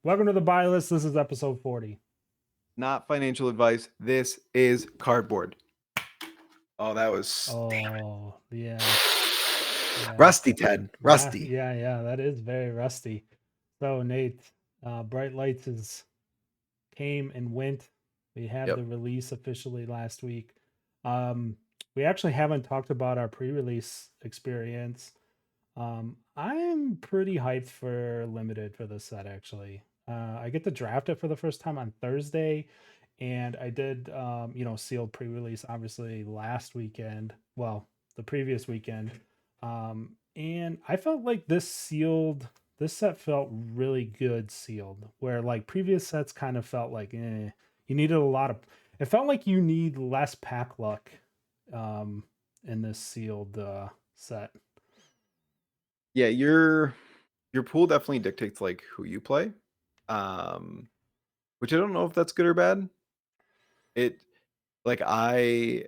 Welcome to the buy list. This is episode 40. Not financial advice. This is cardboard. Oh, that was Oh, yeah. Yeah. rusty, Ted. Rusty. Yeah. That is very rusty. So, Nate, Bright Lights came and went. We had Yep. the release officially last week. Um, we actually haven't talked about our pre-release experience. I'm pretty hyped for limited for this set actually. I get to draft it for the first time on Thursday, and I did sealed pre-release obviously last weekend. Well, the previous weekend. And I felt like this set felt really good sealed, where like previous sets kind of felt like you needed a lot of it felt like you need less pack luck um in this sealed set. Yeah, your pool definitely dictates like who you play. Um, which I don't know if that's good or bad. It like I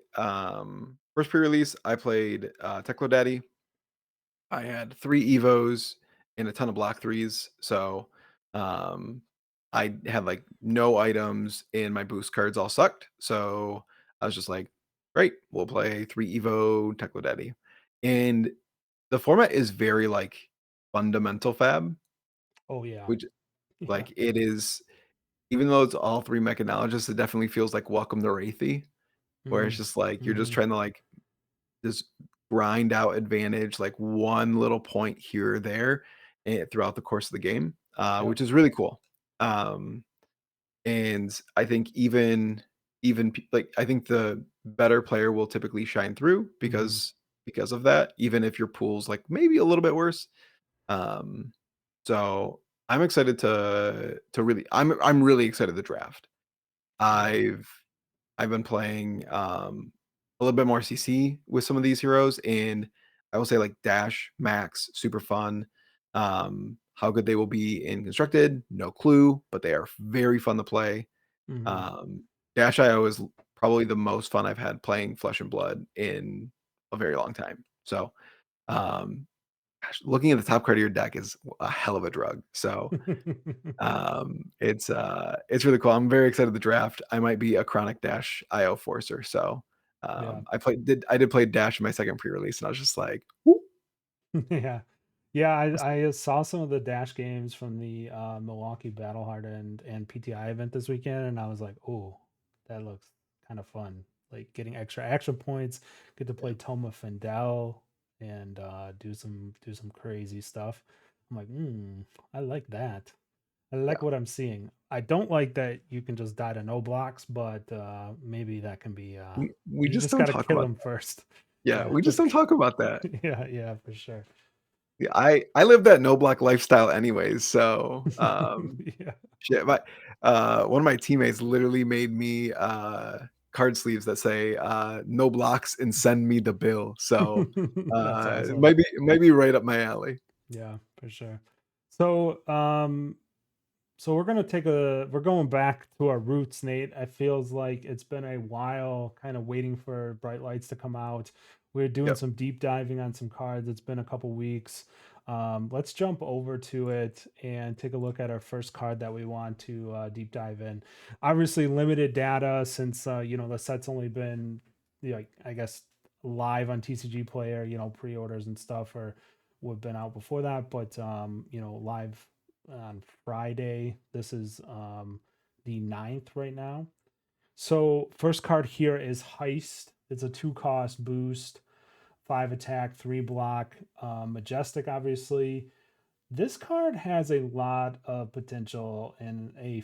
first pre-release I played Teclo Daddy. I had 3 Evos and a ton of block threes. So um I had like no items and my boost cards all sucked. So I was just like, great, we'll play 3 Evo Teclo Daddy. And the format is very like fundamental fab, Oh yeah. which Yeah. like it is, even though it's all three mechanologists, it definitely feels like Welcome to Wraithy, where it's Mm, just like you're just mm-hmm. trying to like just grind out advantage, like one little point here or there throughout the course of the game, Yep. which is really cool. Um, and I think like I think the better player will typically shine through Mm-hmm. because of that, even if your pool's like maybe a little bit worse. Um, so I'm excited to really I'm really excited to draft. Yeah. I've I've been playing a little bit more CC with some of these heroes, and I will say like Dash, Max, super fun. How good they will be in constructed, no clue, but they are very fun to play. Mm-hmm. Um, Dash IO is probably the most fun I've had playing Flesh and Blood in a very long time. So, um, gosh, looking at the top card of your deck is a hell of a drug. So, it's really cool. I'm very excited to draft. I might be a chronic Dash IO forcer. So, Yeah. I did play Dash in my second pre-release, and I was just like, "Whoop." Yeah. Yeah, I saw some of the dash games from the Milwaukee Battlehard and PTI event this weekend, and I was like, oh, that looks kind of fun. Like getting extra action points, get to Yeah, play Toma Fendel and do some crazy stuff. I'm like, I like that. I yeah. like what I'm seeing. I don't like that you can just die to no blocks, but maybe that can be We you just just don't gotta talk kill about him that. first. Yeah, Yeah. we just don't talk about that. Yeah, for sure. Yeah, I live that no block lifestyle anyways. So, Yeah. shit, one of my teammates literally made me card sleeves that say no blocks and send me the bill. So, That's it awesome. might be right up my alley. Yeah, for sure. So, we're going back to our roots, Nate. It feels like it's been a while kind of waiting for Bright Lights to come out. We're doing Yep. some deep diving on some cards. It's been a couple weeks. Let's jump over to it and take a look at our first card that we want to deep dive in. Obviously, limited data since the set's only been like I guess live on TCG Player. Pre-orders and stuff or would have been out before that, but live on Friday. This is the 9th right now. So first card here is Heist. It's a 2 cost boost, 5 attack, 3 block. Majestic, obviously. This card has a lot of potential in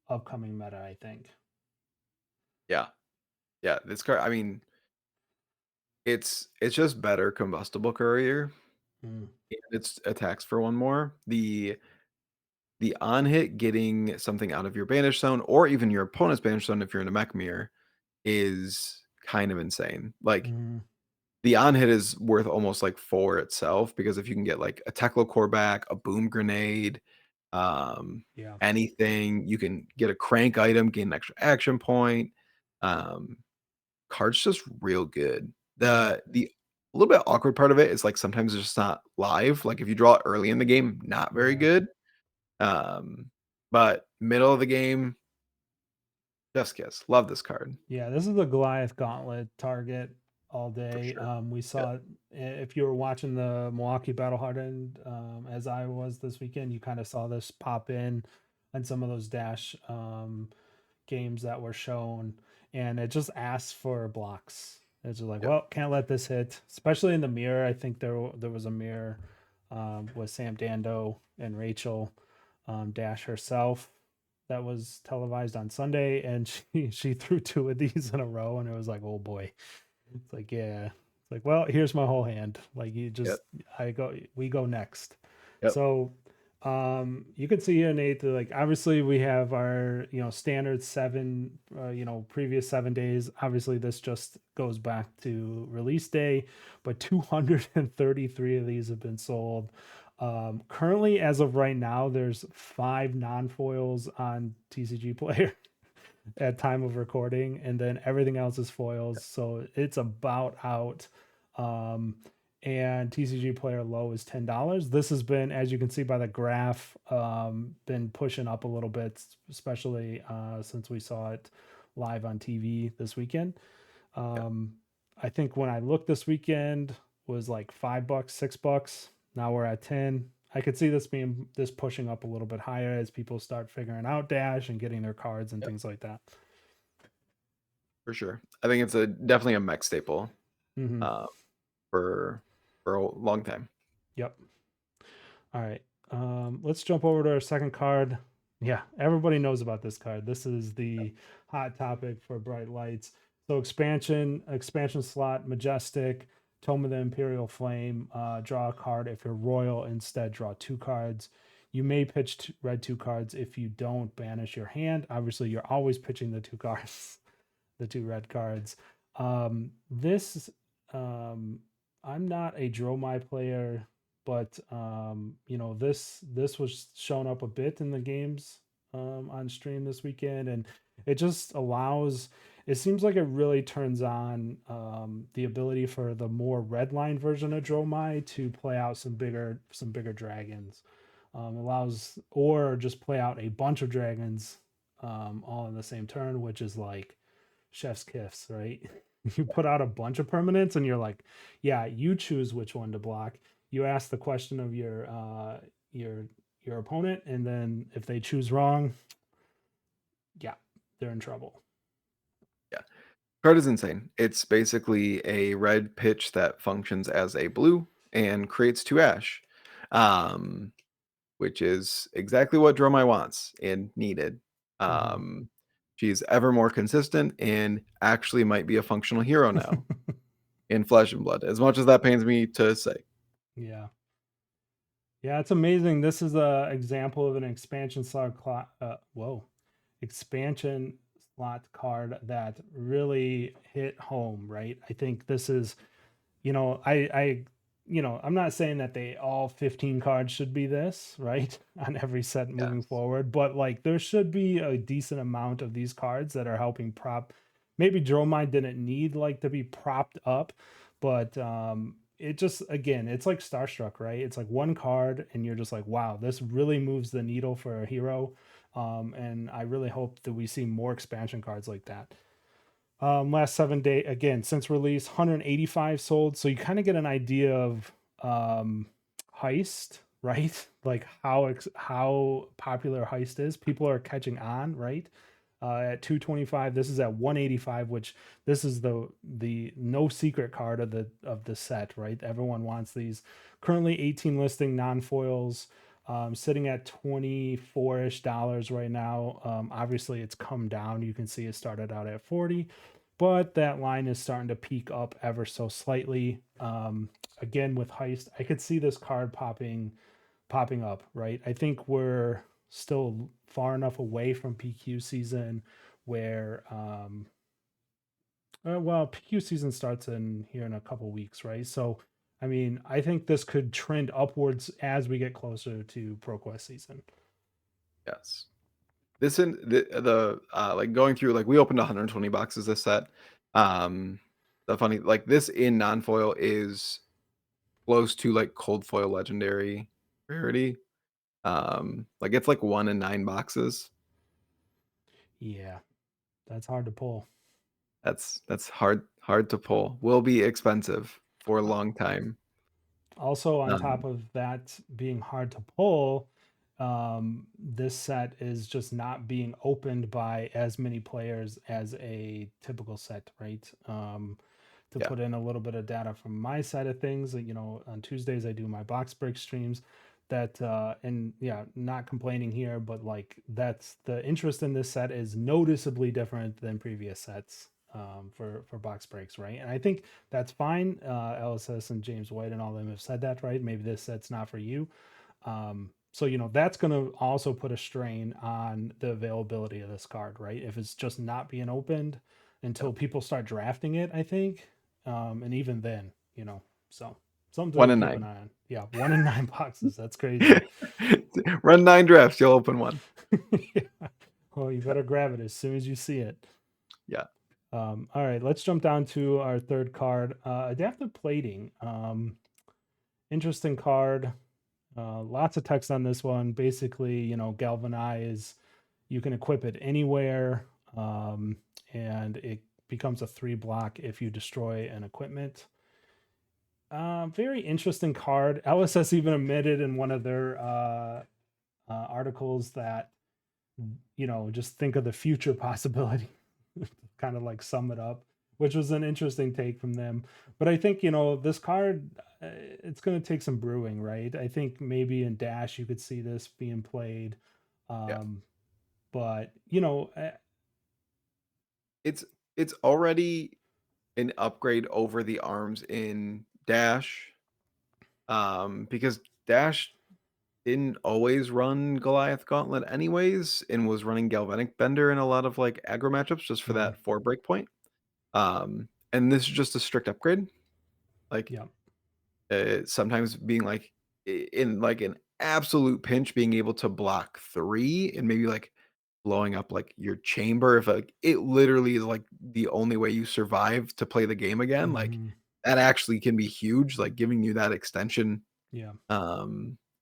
upcoming meta, I think. Yeah. Yeah. This card, I mean, it's just better combustible courier Mm, and it's attacks for one more. The on hit getting something out of your banish zone or even your opponent's banish zone if you're in a mech mirror is kind of insane. Like mm, the on hit is worth almost like 4 itself because if you can get like a Tekla core back, a boom grenade, um, yeah. anything, you can get a crank item, gain an extra action point. Um, card's just real good. Yeah. The a little bit awkward part of it is like sometimes it's just not live. Like if you draw it early in the game, not very Yeah. good. Um, But middle of the game, chef's kiss. Love this card. Yeah, this is the Goliath Gauntlet target all For day. sure. We Yep. saw it if you were watching the Milwaukee Battle Hardened, as I was this weekend. You kind of saw this pop in on some of those dash games that were shown, and it just asks for blocks. It's just like, Yep. well, can't let this hit, especially in the mirror. I think there was a mirror with Sam Dando and Rachel Dash herself that was televised on Sunday, and she threw two of these in a row, and it was like, oh boy, it's like yeah, it's like well, here's my whole hand. Like you Yep. just we go next. Yep. So you can see here, Nate, that like obviously we have our standard seven previous 7 days. Obviously this just goes back to release day, but 233 of these have been sold. Currently, as of right now, there's five non-foils on TCG Player at time of recording, and then everything else is foils. So it's about out. Um, and TCG Player low is $10. This has been, as you can see by the graph, been pushing up a little bit, especially since we saw it live on TV this weekend. Yep. Um, I think when I looked this weekend was like $5, $6. Now we're at 10. I could see this pushing up a little bit higher as people start figuring out Dash and getting their cards and Yep. things like that. For sure. I think it's a definitely a mech staple Hmm. uh, for a long time. Yep. All right. Let's jump over to our second card. Yeah, everybody knows about this card. This is the hot topic for bright lights. So expansion slot, Majestic, Tome of the Imperial Flame. Draw a card. If you're royal, instead draw two cards. You may pitch red two cards. If you don't, banish your hand. Obviously, you're always pitching the two cards, the two red cards. This I'm not a Dromai player, but this was shown up a bit in the games on stream this weekend, and it just allows. It seems like it really turns on the ability for the more red line version of Dromai to play out some bigger dragons. Allows or just play out a bunch of dragons all in the same turn, which is like chef's kiss, right? You put out a bunch of permanents and you're like, yeah, you choose which one to block. You ask the question of your your opponent, and then if they choose wrong, yeah, they're in trouble. Yeah. Card is insane. It's basically a red pitch that functions as a blue and creates two ash, um, which is exactly what Dromai wants and needed. Hmm. Um, she's ever more consistent and actually might be a functional hero now in Flesh and Blood, as much as that pains me to say. Yeah. Yeah, it's amazing. This is a example of an expansion slot. Expansion slot card that really hit home, right? I think this is, I'm not saying that they all 15 cards should be this, right, on every set moving Yes. forward, but like there should be a decent amount of these cards that are helping prop. Maybe Dromai didn't need like to be propped up, but it just again, it's like Starstruck, right? It's like one card, and you're just like, wow, this really moves the needle for a hero. And I really hope that we see more expansion cards like that. Last 7 day again since release, 185 sold. So you kind of get an idea of um, heist, right? Like how popular heist is. People are catching on, right? At 225, this is at 185, which this is the no secret card of the set, right? Everyone wants these. Currently 18 listing non-foils, sitting at 24-ish dollars right now. Obviously it's come down. You can see it started out at 40, but that line is starting to peak up ever so slightly. Again with heist, I could see this card popping up, right? I think we're still far enough away from PQ season where well, PQ season starts in here in a couple weeks, right? So I mean, I think this could trend upwards as we get closer to ProQuest season. Yes. This in the like going through like we opened 120 boxes this set. Um, the funny like this in non-foil is close to like cold foil legendary rarity. Like, it's like 1 in 9 boxes. Yeah, that's hard to pull. That's hard to pull. Will be expensive for a Uh, long time. Also, on Um, top of that being hard to pull, this set is just not being opened by as many players as a typical set, right? To yeah, put in a little bit of data from my side of things, on Tuesdays I do my box break streams. And yeah, not complaining here, but like that's the interest in this set is noticeably different than previous sets for box breaks, right? And I think that's fine. LSS and James White and all them have said that, right? Maybe this set's not for you. So that's going to also put a strain on the availability of this card, right? If it's just not being opened yeah. until people start drafting it, I think, and even then, so something 1 to in keep an 9. eye on. Yeah, 1 in 9 boxes. That's crazy. Run 9 drafts, you'll open 1. Yeah. Well, you better grab it as soon as you see it. Yeah, All right, let's jump down to our third card, adaptive plating. Interesting card. Lots of text on this one. Basically, galvanize. You can equip it anywhere, and it becomes a 3 block if you destroy an equipment. Very interesting card. LSS even admitted in one of their articles that just think of the future possibility, kind of like sum it up, which was an interesting take from them. But I think, this card, it's going to take some brewing, right? I think maybe in Dash you could see this being played. yeah. Um, but, It's it's already an upgrade over the arms in Dash, because Dash didn't always run Goliath Gauntlet anyways, and was running Galvanic Bender in a lot of, like, aggro matchups just for mm, that 4 breakpoint. And this is just a strict upgrade. Like, yeah. sometimes being, like, in, like, an absolute pinch, being able to block 3 and maybe, like, blowing up, like, your chamber if, like, it literally is, like, the only way you survive to play the game again, like, Hmm. that actually can be huge, like, giving you that extension, Yeah.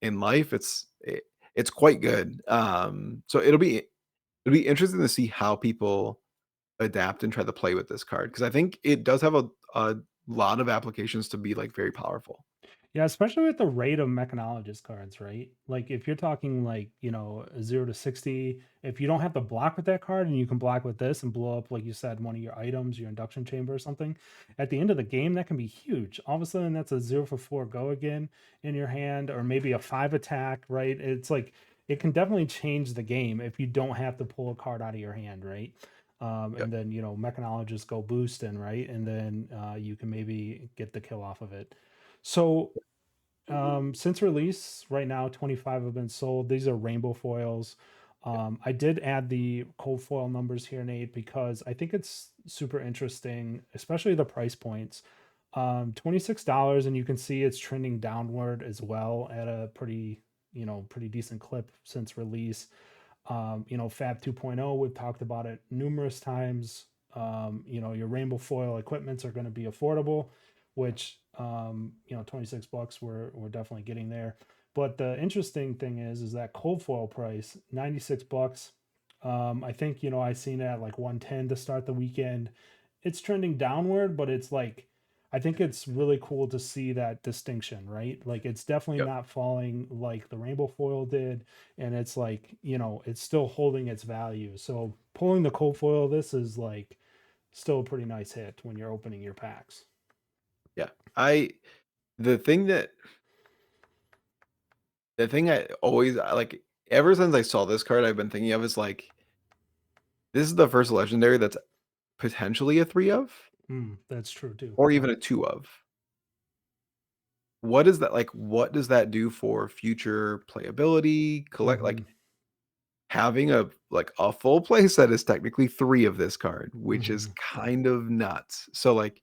in life, it's quite good. So it'll be interesting to see how people adapt and try to play with this card because I think it does have a lot of applications to be, like, very powerful. Yeah, especially with the rate of mechanologist cards, right? Like if you're talking like, 0 to 60, if you don't have to block with that card and you can block with this and blow up, like you said, one of your items, your induction chamber or something, at the end of the game, that can be huge. All of a sudden, that's a 0 for 4 go again in your hand, or maybe a 5 attack, right? It's like it can definitely change the game if you don't have to pull a card out of your hand, right? Yep. And then, mechanologists go boosting, right? And then you can maybe get the kill off of it. So since release, right now 25 have been sold. These are rainbow foils. I did add the cold foil numbers here, Nate, because I think it's super interesting, especially the price points. $26, and you can see it's trending downward as well at a pretty decent clip since release. Fab 2.0, we've talked about it numerous times. Your rainbow foil equipments are going to be affordable, which 26 bucks we're definitely getting there. But the interesting thing is that cold foil price, 96 bucks. I think I seen it at like 110 to start the weekend. It's trending downward, but it's like I think it's really cool to see that distinction, right? Like it's definitely Yep. not falling like the rainbow foil did, and it's like it's still holding its value. So pulling the cold foil, this is like still a pretty nice hit when you're opening your packs. Yeah. I the thing that the thing I always I like ever since I saw this card, I've been thinking of is, like, this is the first legendary that's potentially a 3 of, That's true too. or Yep. even a 2 of. What does that do for future playability, Hmm. having a full play set is technically 3 of this card, which is Yep. kind of nuts. So, like,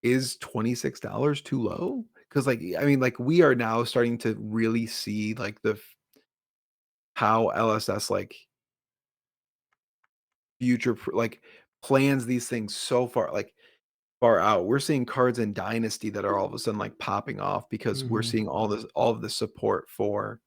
is $26 too low? Because, like, I mean, like, we are now starting to really see, like, how LSS, like, future pr like, plans these things so far, like far out. We're seeing cards in Dynasty that are all of a sudden, like, popping off because we're Hmm. seeing all of the support for,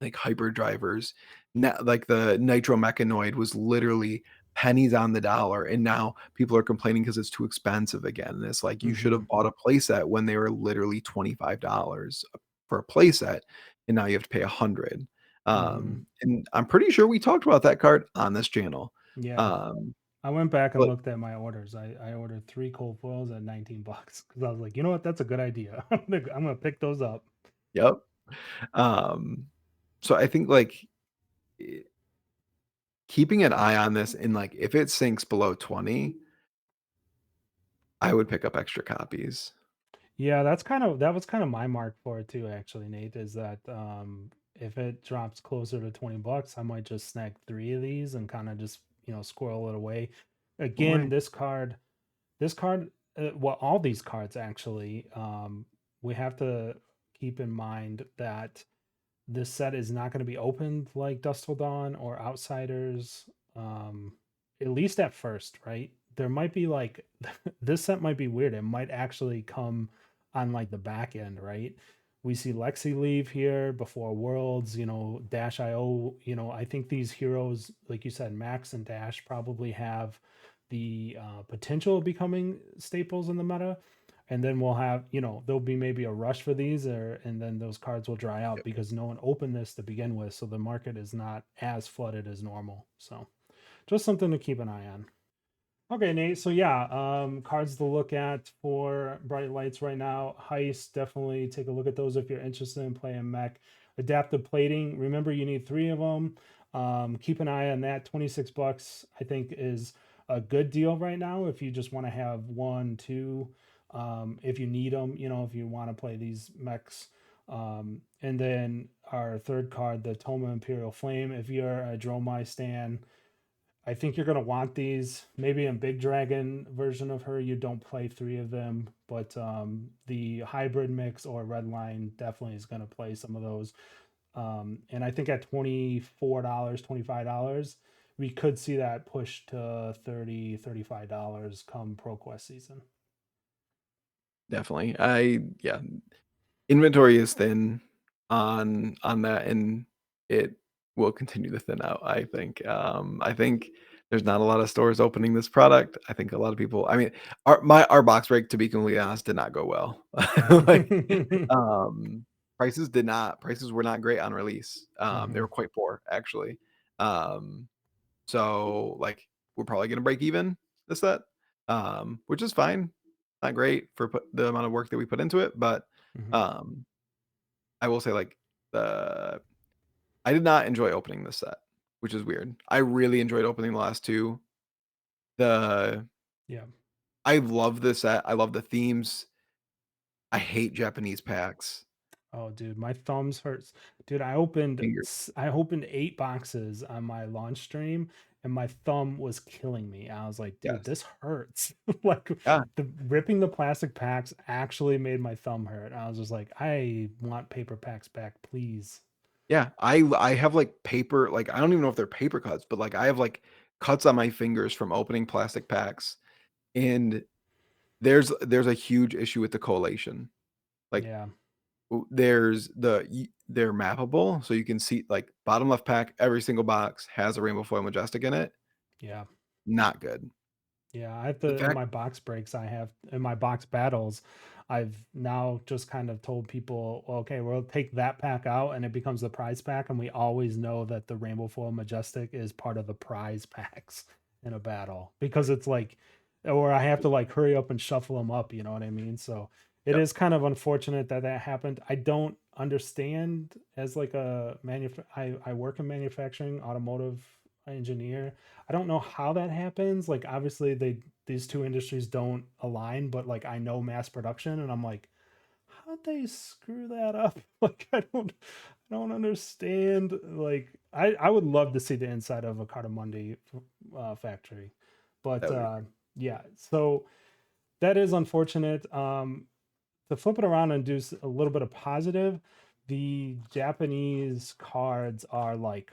like, hyperdrivers. Like, the Nitro Mechanoid was literally pennies on the dollar, and now people are complaining because it's too expensive again, and it's like, you should Hmm. have bought a playset when they were literally $25 for a playset, and now you have to pay 100. Hmm. And I'm pretty sure we talked about that card on this channel. Yeah. Um, I went back and but looked at my orders. I ordered 3 cold foils at 19 bucks because I was like, you know what? That's a good idea. I'm gonna pick those up. yep. Um, so I think, like, eh, keeping an eye on this and, like, if it sinks below 20, I would pick up extra copies. Yeah, that was kind of my mark for it too, actually, Nate, is that if it drops closer to 20 bucks, I might just snag 3 of these and kind of just, squirrel it away. Again, Away. this card, well, all these cards actually, we have to keep in mind that this set is not going to be opened like Dust Till Dawn or Outsiders, um, at least at first, right? There might be like this set might be weird. It might actually come on like the back end, right? We see Lexi leave here before Worlds, Dash IO. I think these heroes, like you said, Max and Dash probably have the potential of becoming staples in the meta, and then we'll have, there'll be maybe a rush for these, and then those cards will dry out Yep. because no one opened this to begin with, so the market is not as flooded as normal. So just something to keep an eye on. Okay, Nate. So yeah, cards to look at for bright lights right now. Heist, definitely take a look at those if you're interested in playing mech. Adaptive plating. Remember, you need 3 of them. Keep an eye on that. 26 bucks, I think, is a good deal right now. If you just want to have 1, 2, if you need them, if you want to play these mechs. And then our third card, the Toma Imperial Flame. If you're a Dromai stan, I think you're gonna want these. Maybe in Big Dragon version of her, you don't play 3 of them, but the hybrid mix or red line definitely is gonna play some of those. And I think at $24, $25, we could see that push to 30, $35 come ProQuest season. Definitely. Yeah, inventory is thin on that, and it will continue to thin out, I think. I think there's not a lot of stores opening this product. I think a lot of people, I mean, our box break, to be completely honest, did not go well. Like, um, prices were not great on release. They Hmm. were quite poor, actually. Um, so, like, we're probably gonna break even this set, which is fine. Not great for the amount of work that we put into it, but, Hmm. um, I will say, like, the I did not enjoy opening this set, which is weird. I really enjoyed opening the last 2. The Yeah. I love this set. I love the themes. I hate Japanese packs. Oh, dude, my thumbs hurts. Dude, Finger I opened 8 boxes on my launch stream, and my thumb was killing me. I was like, dude, yes. this hurts. Like, Yeah, the ripping the plastic packs actually made my thumb hurt. I was just like, I want paper packs back, please. yeah. I have, like, paper, like, I don't even know if they're paper cuts, but, like, I have, like, cuts on my fingers from opening plastic packs, and there's a huge issue with the collation. Like, Yeah, there's they're mappable, so you can see, like, bottom left pack, every single box has a rainbow foil majestic in it. yeah. Not good. Yeah, I have The to in fact my box breaks, I have in my box battles, I've now just kind of told people, "Well, okay, we'll take that pack out and it becomes the prize pack." And we always know that the Rainbow Foil Majestic is part of the prize packs in a battle because it's like, or I have to like hurry up and shuffle them up, you know what I mean? So it Yep, is kind of unfortunate that that happened. I don't understand as like I work in manufacturing, automotive engineer. I don't know how that happens. Like obviously these two industries don't align, but like I know mass production and I'm like, how'd they screw that up? Like I don't understand. Like I would love to see the inside of a Cartamundi factory. But that would be yeah, so that is unfortunate. To flip it around and do a little bit of positive, the Japanese cards are like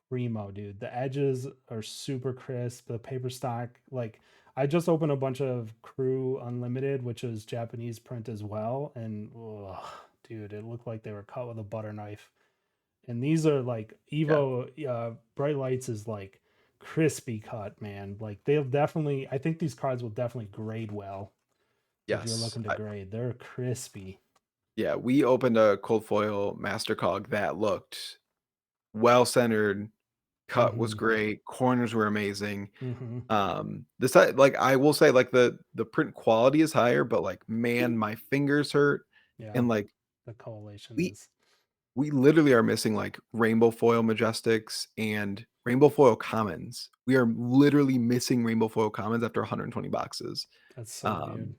primo, dude. The edges are super crisp. The paper stock, like I just opened a bunch of Crew Unlimited, which is Japanese print as well, and ugh, dude, it looked like they were cut with a butter knife. And these are like Yeah. Evo Bright Lights is like crispy cut, man. Like they'll definitely, I think these cards will definitely grade well if you're Yes. looking to grade. They're crispy. Yeah, we opened a cold foil master cog that looked well centered, cut was Mm-hmm. great, corners were amazing. Mm-hmm. The side, like I will say, like the print quality is higher, but like man, my fingers hurt, Yeah, and like the collation we is. we literally are missing like rainbow foil majestics and rainbow foil commons. We are literally missing rainbow foil commons after 120 boxes. That's so Um, weird.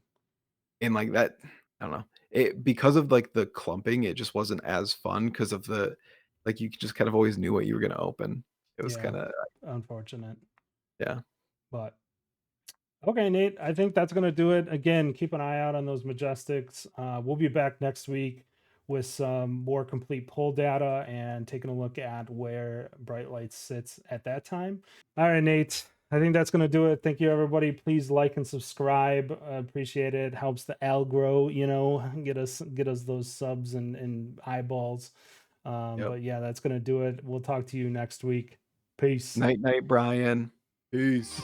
and like that, I don't know. It because of like the clumping, it just wasn't as fun because of the like you just kind of always knew what you were gonna open. It was Yeah, kind of unfortunate. yeah. But okay, Nate, I think that's going to do it. Again, keep an eye out on those Majestics. We'll be back next week with some more complete pull data and taking a look at where Bright Light sits at that time. All right, Nate, I think that's going to do it. Thank you, everybody. Please like and subscribe. I appreciate it. Helps the al grow, get us those subs and eyeballs. Yep. But yeah, that's going to do it. We'll talk to you next week. Peace. Night night, Brian. Peace.